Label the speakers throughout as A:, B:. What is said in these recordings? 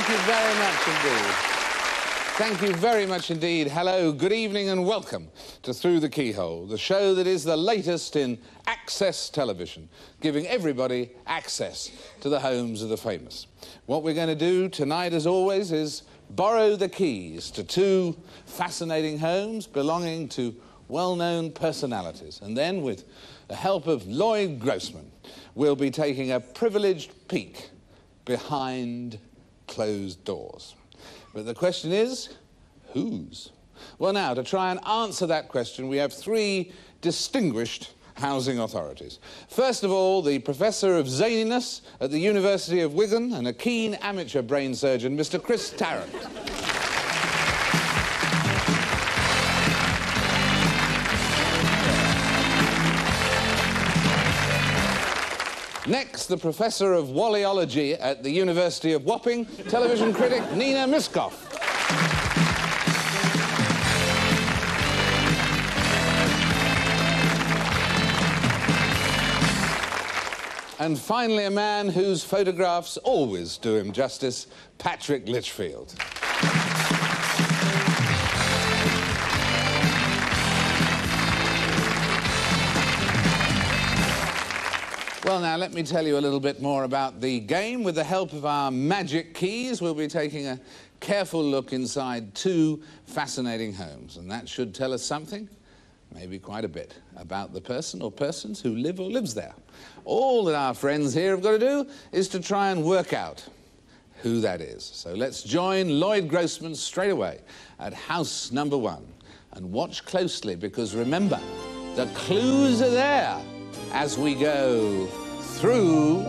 A: Thank you very much indeed. Thank you very much indeed. Hello, good evening and welcome to Through the Keyhole, the show that is the latest in access television, giving everybody access to the homes of the famous. What we're going to do tonight, as always, is borrow the keys to two fascinating homes belonging to well-known personalities. And then, with the help of Lloyd Grossman, we'll be taking a privileged peek behind closed doors. But the question is, whose? Well, now, to try and answer that question, we have three distinguished housing authorities. First of all, the Professor of Zaniness at the University of Wigan and a keen amateur brain surgeon, Mr. Chris Tarrant. Next, the Professor of Walliology at the University of Wapping, television critic Nina Myskow. And finally, a man whose photographs always do him justice, Patrick Lichfield. Well, now, let me tell you a little bit more about the game. With the help of our magic keys, we'll be taking a careful look inside two fascinating homes. And that should tell us something, maybe quite a bit, about the person or persons who live or lives there. All that our friends here have got to do is to try and work out who that is. So let's join Lloyd Grossman straight away at house number 1. And watch closely, because remember, the clues are there as we go through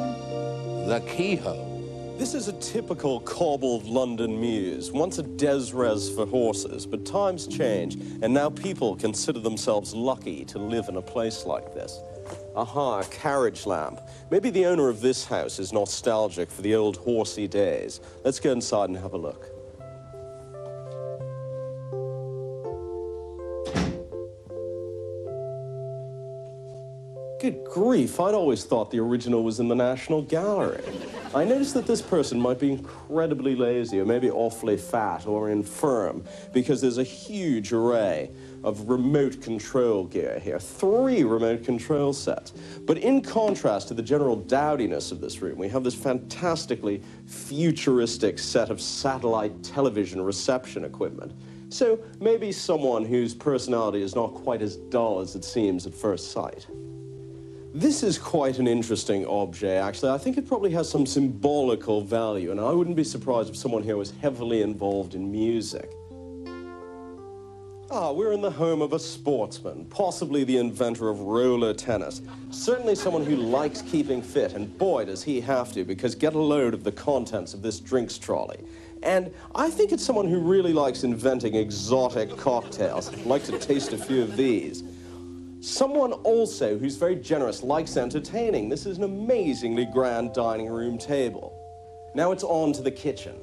A: the keyhole.
B: This is a typical cobbled London mews, once a des-res for horses, but times change, and now people consider themselves lucky to live in a place like this. Aha, a carriage lamp. Maybe the owner of this house is nostalgic for the old horsey days. Let's go inside and have a look. Good grief, I'd always thought the original was in the National Gallery. I noticed that this person might be incredibly lazy, or maybe awfully fat or infirm, because there's a huge array of remote control gear here. 3 remote control sets. But in contrast to the general dowdiness of this room, we have this fantastically futuristic set of satellite television reception equipment. So maybe someone whose personality is not quite as dull as it seems at first sight. This is quite an interesting object, actually. I think it probably has some symbolical value, and I wouldn't be surprised if someone here was heavily involved in music. Ah, we're in the home of a sportsman, possibly the inventor of roller tennis. Certainly someone who likes keeping fit, and boy, does he have to, because get a load of the contents of this drinks trolley. And I think it's someone who really likes inventing exotic cocktails. I'd like to taste a few of these. Someone also who's very generous, likes entertaining. This is an amazingly grand dining room table. Now it's on to the kitchen.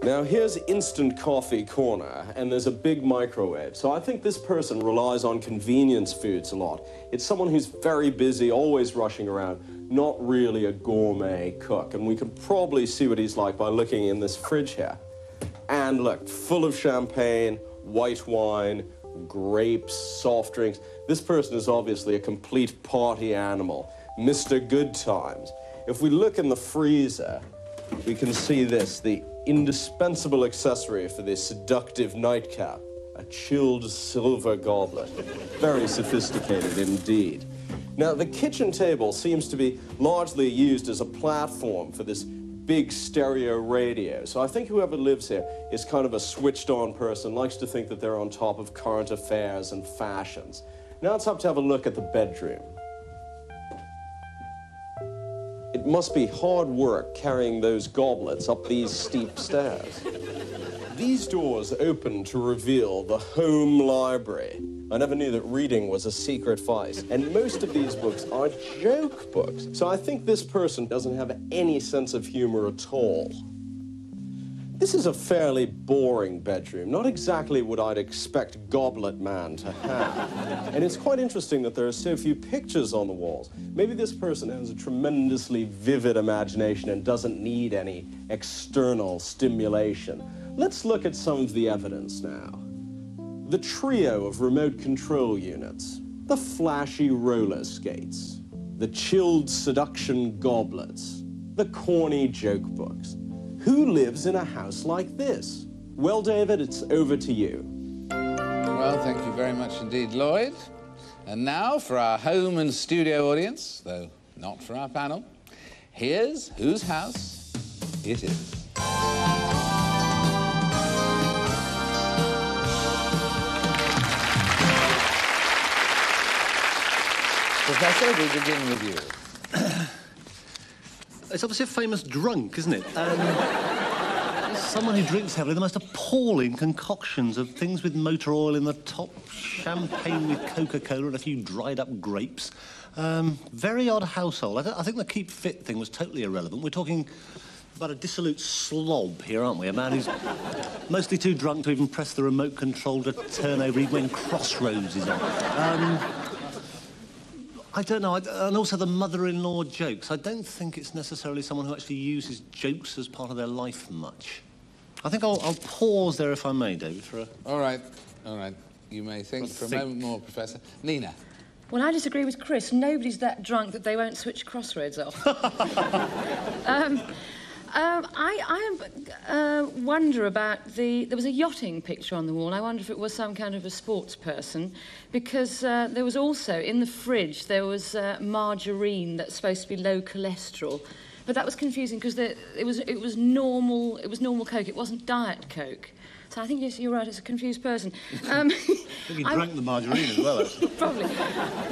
B: Now here's instant coffee corner, and there's a big microwave. So I think this person relies on convenience foods a lot. It's someone who's very busy, always rushing around, not really a gourmet cook. And we can probably see what he's like by looking in this fridge here. And look, full of champagne, white wine, grapes, soft drinks. This person is obviously a complete party animal, Mr. Good Times. If we look in the freezer, we can see this, the indispensable accessory for this seductive nightcap, a chilled silver goblet. Very sophisticated indeed. Now, the kitchen table seems to be largely used as a platform for this big stereo radio. So I think whoever lives here is kind of a switched-on person, likes to think that they're on top of current affairs and fashions. Now it's up to have a look at the bedroom. It must be hard work carrying those goblets up these steep stairs. These doors open to reveal the home library. I never knew that reading was a secret vice, and most of these books are joke books. So I think this person doesn't have any sense of humor at all. This is a fairly boring bedroom, not exactly what I'd expect Goblet Man to have. And it's quite interesting that there are so few pictures on the walls. Maybe this person has a tremendously vivid imagination and doesn't need any external stimulation. Let's look at some of the evidence now. The trio of remote control units, the flashy roller skates, the chilled seduction goblets, the corny joke books. Who lives in a house like this? Well, David, it's over to you.
A: Well, thank you very much indeed, Lloyd. And now for our home and studio audience, though not for our panel, here's whose house it is. Professor, we begin with you.
C: It's obviously a famous drunk, isn't it? Someone who drinks heavily the most appalling concoctions of things with motor oil in the top, champagne with Coca-Cola and a few dried-up grapes. Very odd household. I think the keep fit thing was totally irrelevant. We're talking about a dissolute slob here, aren't we? A man who's mostly too drunk to even press the remote control to turn over even when Crossroads is on. I don't know, and also the mother-in-law jokes. I don't think it's necessarily someone who actually uses jokes as part of their life much. I think I'll pause there if I may, David, for a...
A: All right. You may think for a moment more, Professor. Nina.
D: Well, I disagree with Chris. Nobody's that drunk that they won't switch Crossroads off. I wonder about there was a yachting picture on the wall. I wonder if it was some kind of a sports person, because there was also, in the fridge, there was margarine that's supposed to be low cholesterol. But that was confusing because it was normal Coke. It wasn't Diet Coke. So I think you're right, it's a confused person.
C: I think he drank the margarine as well, actually.
D: Probably.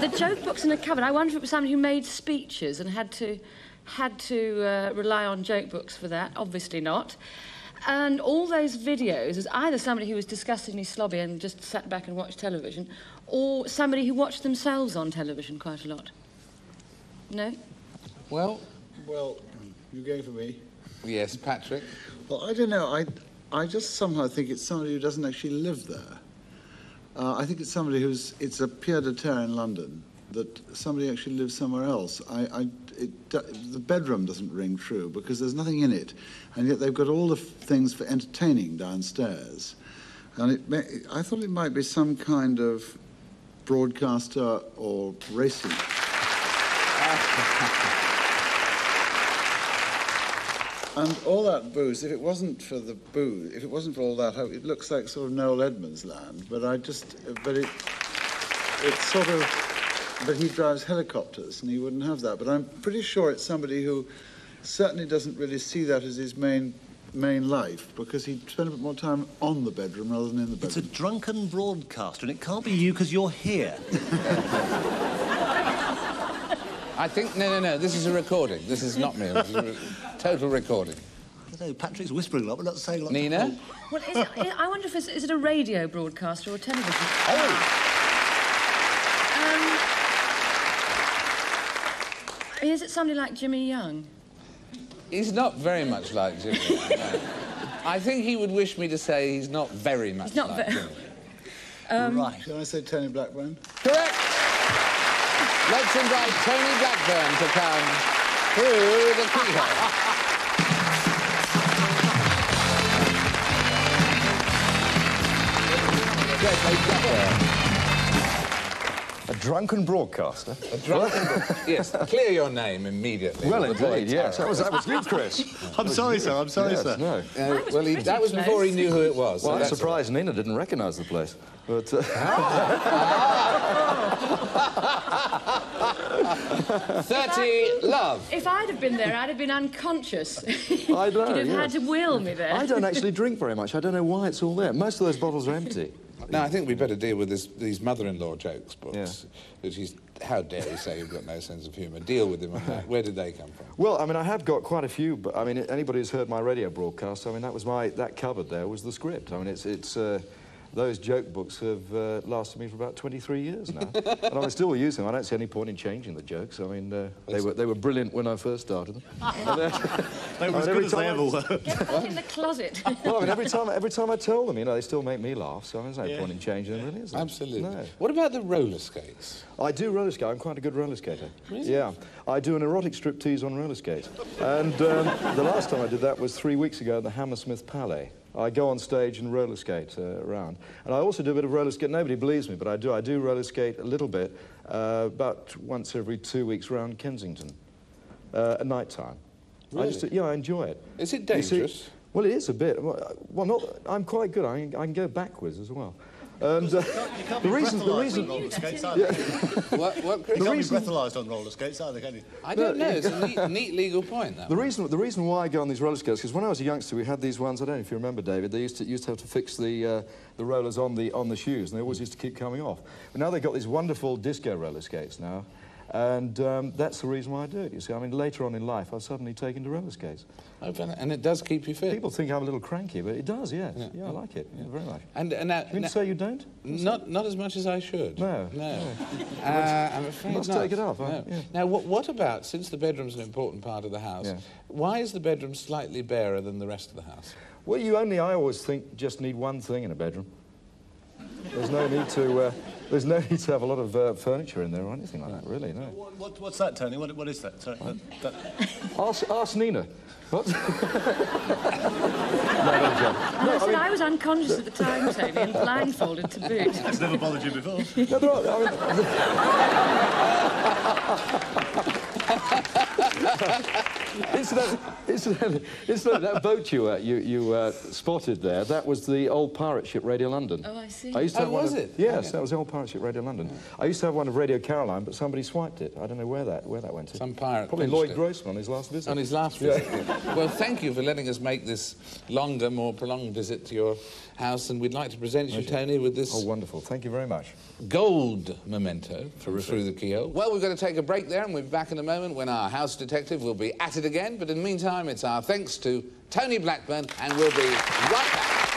D: The joke book's in a cupboard. I wonder if it was somebody who made speeches and had to rely on joke books for that. Obviously not. And all those videos is either somebody who was disgustingly slobby and just sat back and watched television, or somebody who watched themselves on television quite a lot. No?
A: Well,
E: you're going for me?
A: Yes, Patrick.
E: Well, I don't know. I just somehow think it's somebody who doesn't actually live there. I think it's somebody it's a pied-à-terre in London, that somebody actually lives somewhere else. The bedroom doesn't ring true because there's nothing in it, and yet they've got all the things for entertaining downstairs. And I thought it might be some kind of broadcaster or racing. And all that booze, if it wasn't for the booze, if it wasn't for all that, it looks like sort of Noel Edmonds land. But it's sort of, but he drives helicopters and he wouldn't have that. But I'm pretty sure it's somebody who certainly doesn't really see that as his main life, because he'd spend a bit more time on the bedroom rather than in the bedroom.
C: It's a drunken broadcaster, and it can't be you because you're here.
A: I think, no, this is a recording. This is not me. This is a total recording.
C: I don't know, Patrick's whispering a lot, but not saying a lot.
A: Nina?
D: Well, I wonder if is it a radio broadcaster or a television? Is it somebody like Jimmy Young?
A: He's not very much like Jimmy Young, no. I think he would wish me to say he's not very much like Jimmy.
C: Right.
E: Shall I say Tony Blackburn?
A: Correct! Let's invite Tony Blackburn to come through the keyhole. Yes, Tony Blackburn.
F: A drunken broadcaster?
A: A drunken yes, clear your name immediately.
F: Well, indeed, yes. That was you, Chris.
C: I'm sorry, sir. I'm sorry,
F: yes,
C: sir.
F: No.
A: That was before he knew who it was.
F: Well,
A: so
F: I'm surprised Nina didn't recognise the place. But,
A: 30 love.
D: If I'd have been there, I'd have been unconscious.
F: I know,
D: You'd have had to wheel me there.
F: I don't actually drink very much. I don't know why it's all there. Most of those bottles are empty.
A: Now, I think we'd better deal with these mother-in-law jokes books.
F: Yeah.
A: Which is, how dare he say you've got no sense of humour. Deal with him on that. Where did they come from?
F: Well, I mean, I have got quite a few, but, I mean, anybody who's heard my radio broadcast, I mean, that cupboard there was the script. I mean, those joke books have lasted me for about 23 years now. And I still use them. I don't see any point in changing the jokes. I mean, they were brilliant when I first started them.
C: They were as good as they ever were.
D: Get back in the closet.
F: Well, I mean, every time I tell them, you know, they still make me laugh, so there's no point in changing them, really, is there?
A: Absolutely.
F: No.
A: What about the roller skates?
F: I do roller skate. I'm quite a good roller skater.
A: Really?
F: Yeah. I do an erotic striptease on roller skates. And the last time I did that was 3 weeks ago at the Hammersmith Palais. I go on stage and roller skate around. And I also do a bit of roller skate. Nobody believes me, but I do. I do roller skate a little bit, about once every 2 weeks around Kensington, at night time.
A: Really?
F: Yeah, I enjoy it.
A: Is it dangerous?
F: See, well, it is a bit. Well, not. I'm quite good. I can go backwards as well. And
C: You can't be breathalyzed on roller skates, either.
A: What, Chris?
C: You can't be breathalyzed on roller skates, either, can you?
A: I don't know. It's a neat legal point, that
F: The reason why I go on these roller skates is when I was a youngster, we had these ones. I don't know if you remember, David. They used to have to fix the rollers on the shoes, and they always used to keep coming off. But now they've got these wonderful disco roller skates now, and that's the reason why I do it. You see, I mean, later on in life, I've suddenly taken to roller skates.
A: And it does keep you fit.
F: People think I'm a little cranky, but it does. Yes. Yeah, I like it. Yeah, very much.
A: And
F: You mean to say you don't?
A: Not as much as I should.
F: No.
A: I'm afraid
F: Must
A: not.
F: take it up.
A: No.
F: Yeah.
A: Now, what about, since the bedroom's an important part of the house, why is the bedroom slightly barer than the rest of the house?
F: Well, I always think, just need one thing in a bedroom. There's no need to have a lot of furniture in there or anything like that, really, no.
C: What's that, Tony? What is that? Sorry,
F: Ask Nina. What?
D: I was unconscious at the time, Tony, and blindfolded to boot.
C: It's never bothered you before.
F: No, there are, Incidentally, that boat you spotted there, that was the old pirate ship Radio London.
D: Oh, I see.
F: I used to have
A: was it?
F: Yes,
A: Okay.
F: that was the old pirate ship Radio London. I used to have one of Radio Caroline, but somebody swiped it. I don't know where that went to.
A: Some pirate.
F: Probably Lloyd Grossman on his last visit.
A: On his last visit. Well, thank you for letting us make this longer, more prolonged visit to your house, and we'd like to present you, Tony, with this...
F: Oh, wonderful. Thank you very much.
A: Gold memento for Through the Keyhole. Well, we've got to take a break there, and we'll be back in a moment when our house detective will be at it again. But in the meantime, it's our thanks to Tony Blackburn, and we'll be right back.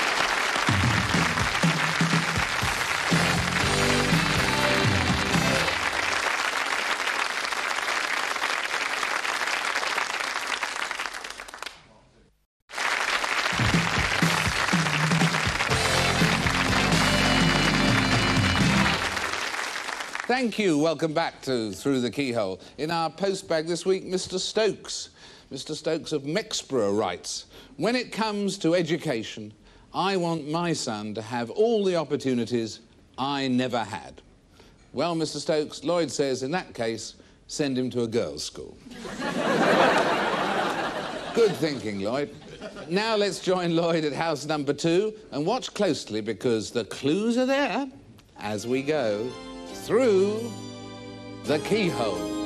A: Thank you. Welcome back to Through the Keyhole. In our postbag this week, Mr. Stokes. Mr. Stokes of Myskow writes, when it comes to education, I want my son to have all the opportunities I never had. Well, Mr. Stokes, Lloyd says, in that case, send him to a girls' school. Good thinking, Lloyd. Now let's join Lloyd at house number 2 and watch closely because the clues are there as we go through the keyhole.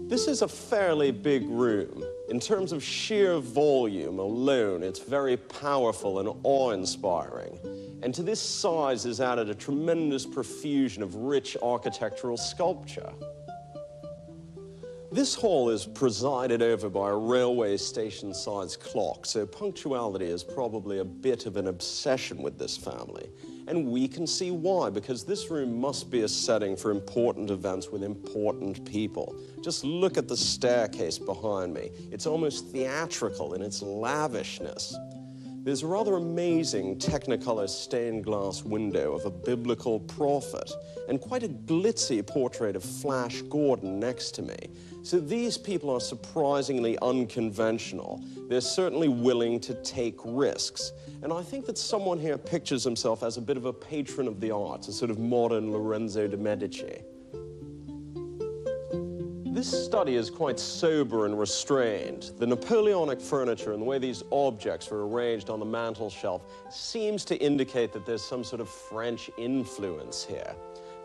B: This is a fairly big room. In terms of sheer volume alone, it's very powerful and awe-inspiring. And to this size is added a tremendous profusion of rich architectural sculpture. This hall is presided over by a railway station-sized clock, so punctuality is probably a bit of an obsession with this family. And we can see why, because this room must be a setting for important events with important people. Just look at the staircase behind me. It's almost theatrical in its lavishness. There's a rather amazing Technicolor stained glass window of a biblical prophet, and quite a glitzy portrait of Flash Gordon next to me. So these people are surprisingly unconventional. They're certainly willing to take risks. And I think that someone here pictures himself as a bit of a patron of the arts, a sort of modern Lorenzo de Medici. This study is quite sober and restrained. The Napoleonic furniture and the way these objects are arranged on the mantel shelf seems to indicate that there's some sort of French influence here.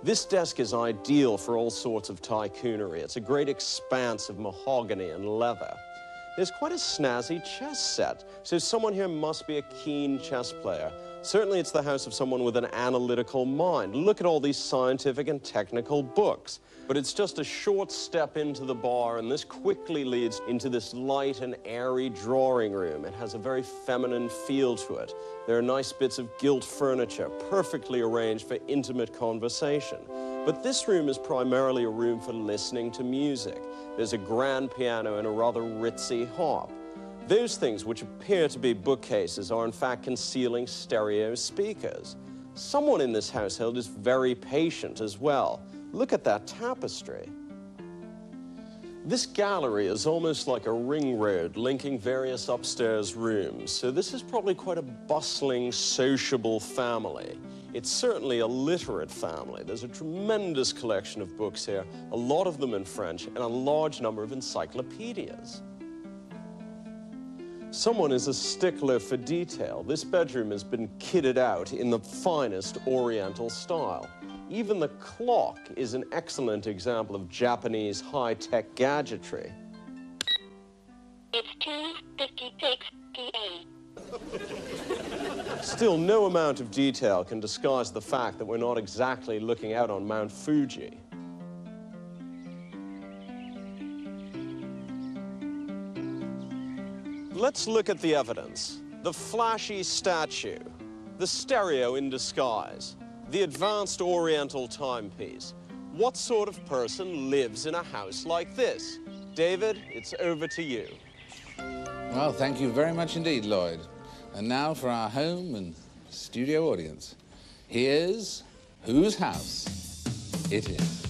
B: This desk is ideal for all sorts of tycoonery. It's a great expanse of mahogany and leather. There's quite a snazzy chess set, so someone here must be a keen chess player. Certainly it's the house of someone with an analytical mind. Look at all these scientific and technical books. But it's just a short step into the bar, and this quickly leads into this light and airy drawing room. It has a very feminine feel to it. There are nice bits of gilt furniture, perfectly arranged for intimate conversation. But this room is primarily a room for listening to music. There's a grand piano and a rather ritzy harp. Those things which appear to be bookcases are in fact concealing stereo speakers. Someone in this household is very patient as well. Look at that tapestry. This gallery is almost like a ring road linking various upstairs rooms, so this is probably quite a bustling, sociable family. It's certainly a literate family. There's a tremendous collection of books here, a lot of them in French, and a large number of encyclopedias. Someone is a stickler for detail. This bedroom has been kitted out in the finest Oriental style. Even the clock is an excellent example of Japanese high-tech gadgetry.
G: It's 2:56 p.m.
B: Still, no amount of detail can disguise the fact that we're not exactly looking out on Mount Fuji. Let's look at the evidence. The flashy statue, the stereo in disguise, the advanced Oriental timepiece. What sort of person lives in a house like this? David, it's over to you.
A: Well, thank you very much indeed, Lloyd. And now for our home and studio audience. Here's whose house it is.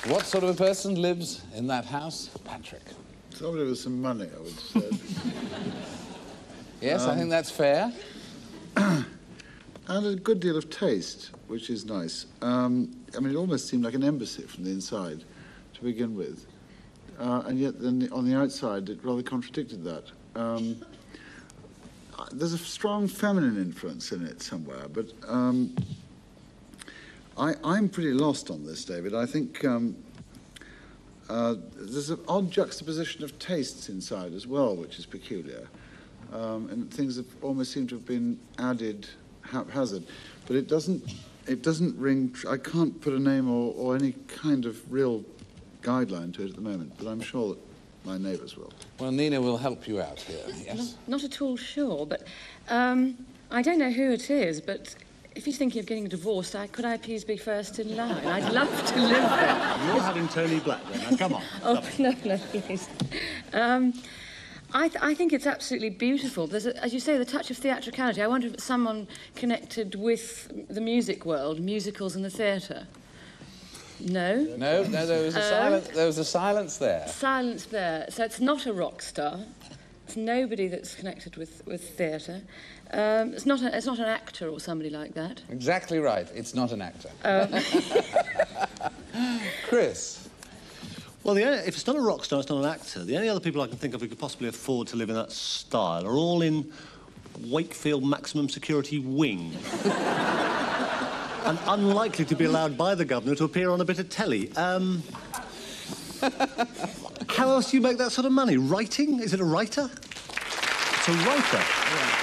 A: What sort of a person lives in that house? Patrick.
E: Somebody with some money, I would say.
A: Yes, I think that's fair.
E: And a good deal of taste, which is nice. I mean, it almost seemed like an embassy from the inside to begin with. And yet then on the outside, it rather contradicted that. There's a strong feminine influence in it somewhere, but I'm pretty lost on this, David. I think there's an odd juxtaposition of tastes inside as well, which is peculiar. And things have almost seem to have been added haphazard. But it doesn't ring, I can't put a name or any kind of real guideline to it at the moment, but I'm sure that my neighbours will.
A: Well, Nina will help you out here, yes?
D: Not at all sure, but I don't know who it is, but if he's thinking of getting divorced, could I please be first in line? I'd love to live there.
C: You're having Tony Black then, now come on.
D: Oh, no, please. I think it's absolutely beautiful. There's, as you say, the touch of theatricality. I wonder if it's someone connected with the music world, musicals and the theatre. No?
A: No, there was a silence there.
D: Silence there. So it's not a rock star. It's nobody that's connected with theatre. It's not an actor or somebody like that.
A: Exactly right. It's not an actor. Chris.
C: Well, if it's not a rock star, it's not an actor. The only other people I can think of who could possibly afford to live in that style are all in Wakefield maximum security wing. And unlikely to be allowed by the governor to appear on a bit of telly. How else do you make that sort of money? Writing? Is it a writer? It's a writer. Yeah.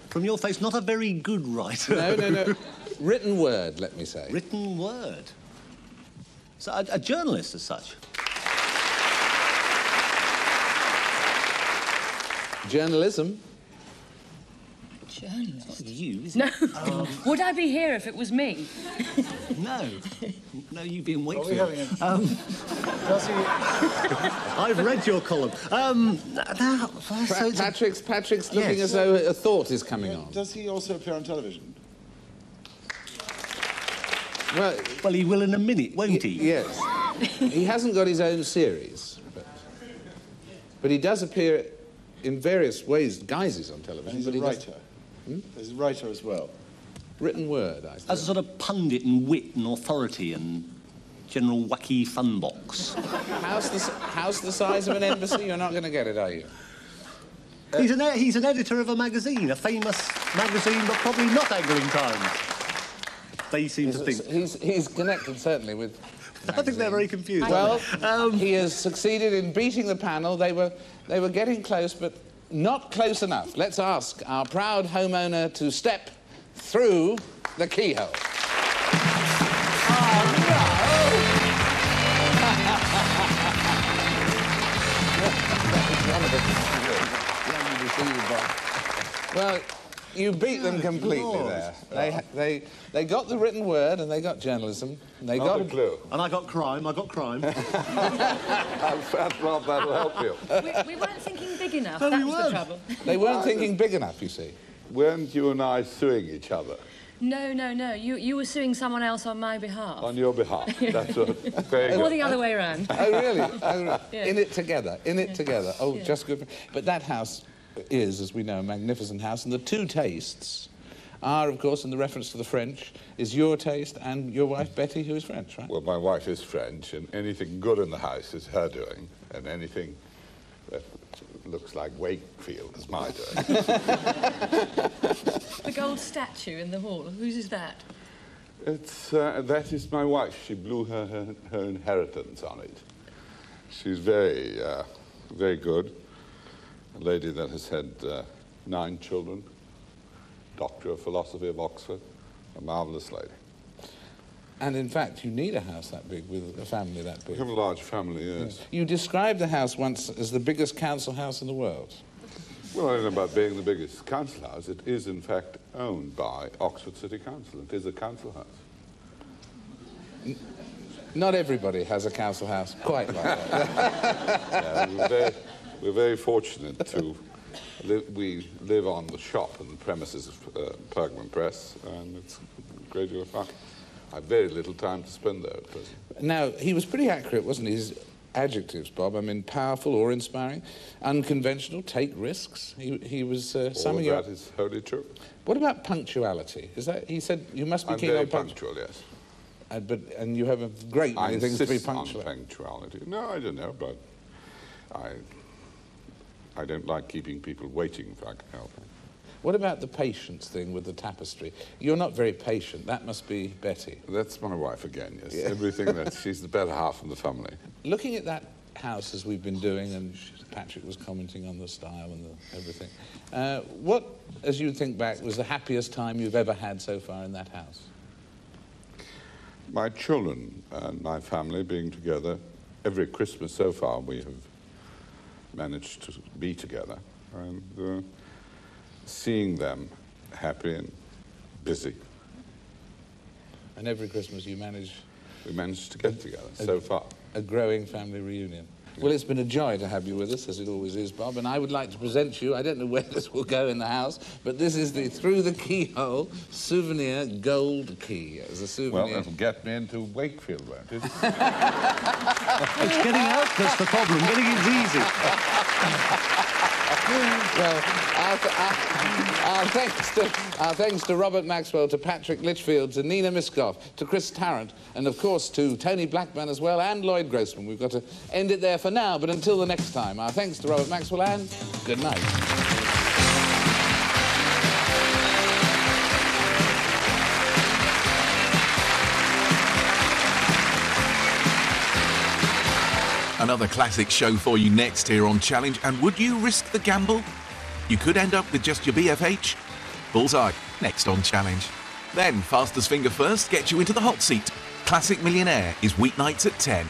C: From your face, not a very good writer.
A: No. Written word, let me say.
C: Written word. So a journalist as such.
A: Journalism.
D: Journalist?
C: Not you, is it?
D: No. Would I be here if it was me?
C: No. No, you've been waiting.
E: Are we having a... Does he...
C: I've read your column.
A: Patrick's looking as though a thought is coming on.
E: Does he also appear on television?
C: Well, he will in a minute, won't he?
A: Yes. He hasn't got his own series, but he does appear in various guises on television.
E: And he's a writer. He's a writer as well.
A: Written word, I think.
C: As a sort of pundit and wit and authority and general wacky fun box.
A: House the size of an embassy? You're not going to get it, are you?
C: He's an editor of a magazine, a famous magazine, but probably not Angling Times. They seem to think...
A: He's connected, certainly, with magazines.
C: I think they're very confused.
A: Well, he has succeeded in beating the panel. They were getting close, but not close enough. Let's ask our proud homeowner to step through the keyhole. Well, you beat them completely there. They got the written word and they got journalism. And they got
F: a clue.
C: And I got crime.
F: I'm fat, Rob, that'll help you.
D: We weren't thinking big enough.
C: No,
D: That
C: we
D: was
C: weren't.
D: the trouble.
A: They weren't thinking big enough, you see.
F: Weren't you and I suing each other?
D: No. You were suing someone else on my behalf.
F: On your behalf. That's what. Very
D: Or
F: good.
D: the other way around.
A: Oh, really? Oh, right.
D: Yeah.
A: In it together. Oh,
D: Yeah.
A: just good. But that house is, as we know, a magnificent house, and the two tastes are, of course, in the reference to the French, is your taste and your wife, Betty, who is French, right?
F: Well, my wife is French, and anything good in the house is her doing, and anything that looks like Wakefield is my doing.
D: The gold statue in the hall, whose is that?
F: That is my wife. She blew her inheritance on it. She's very, very good. A lady that has had 9 children, Doctor of Philosophy of Oxford, a marvellous lady.
A: And in fact, you need a house that big with a family that big.
F: We have a large family, yes.
A: You described the house once as the biggest council house in the world.
F: Well, I don't know about being the biggest council house. It is, in fact, owned by Oxford City Council. It is a council house.
A: Not everybody has a council house quite like that.
F: Yeah, we're very fortunate to we live on the shop and the premises of Pergamon Press, and it's a great deal of fun. I have very little time to spend there at present.
A: Now, he was pretty accurate, wasn't he? His adjectives, Bob. I mean, powerful or inspiring, unconventional, take risks. He was summing
F: All
A: you
F: of
A: up.
F: that is wholly true.
A: What about punctuality? Is that, he said you must be
F: I'm
A: keen
F: very
A: on punctuality.
F: punctual, yes.
A: And you have a great
F: I
A: many things to be
F: insist on
A: punctual.
F: punctuality. No, I don't know, but I don't like keeping people waiting if I can help it.
A: What about the patience thing with the tapestry? You're not very patient. That must be Betty.
F: That's my wife again, yes.
A: Yeah.
F: Everything that she's the better half of the family.
A: Looking at that house as we've been doing, and Patrick was commenting on the style and everything, what, as you think back, was the happiest time you've ever had so far in that house?
F: My children and my family being together, every Christmas so far we have managed to be together, and seeing them happy and busy.
A: And every Christmas you manage...
F: We managed to get together so far.
A: A growing family reunion. Well, it's been a joy to have you with us, as it always is, Bob, and I would like to present you, I don't know where this will go in the house, but this is the Through the Keyhole souvenir gold key as a souvenir.
F: Well, that'll get me into Wakefield, won't it?
C: It's getting out that's the problem. Getting it's easy.
A: Well, our thanks to Robert Maxwell, to Patrick Lichfield, to Nina Myskow, to Chris Tarrant, and of course to Tony Blackburn as well, and Lloyd Grossman. We've got to end it there for now, but until the next time, our thanks to Robert Maxwell, and good night.
H: Another classic show for you next here on Challenge. And would you risk the gamble? You could end up with just your BFH. Bullseye, next on Challenge. Then, Fastest Finger First gets you into the hot seat. Classic Millionaire is weeknights at 10.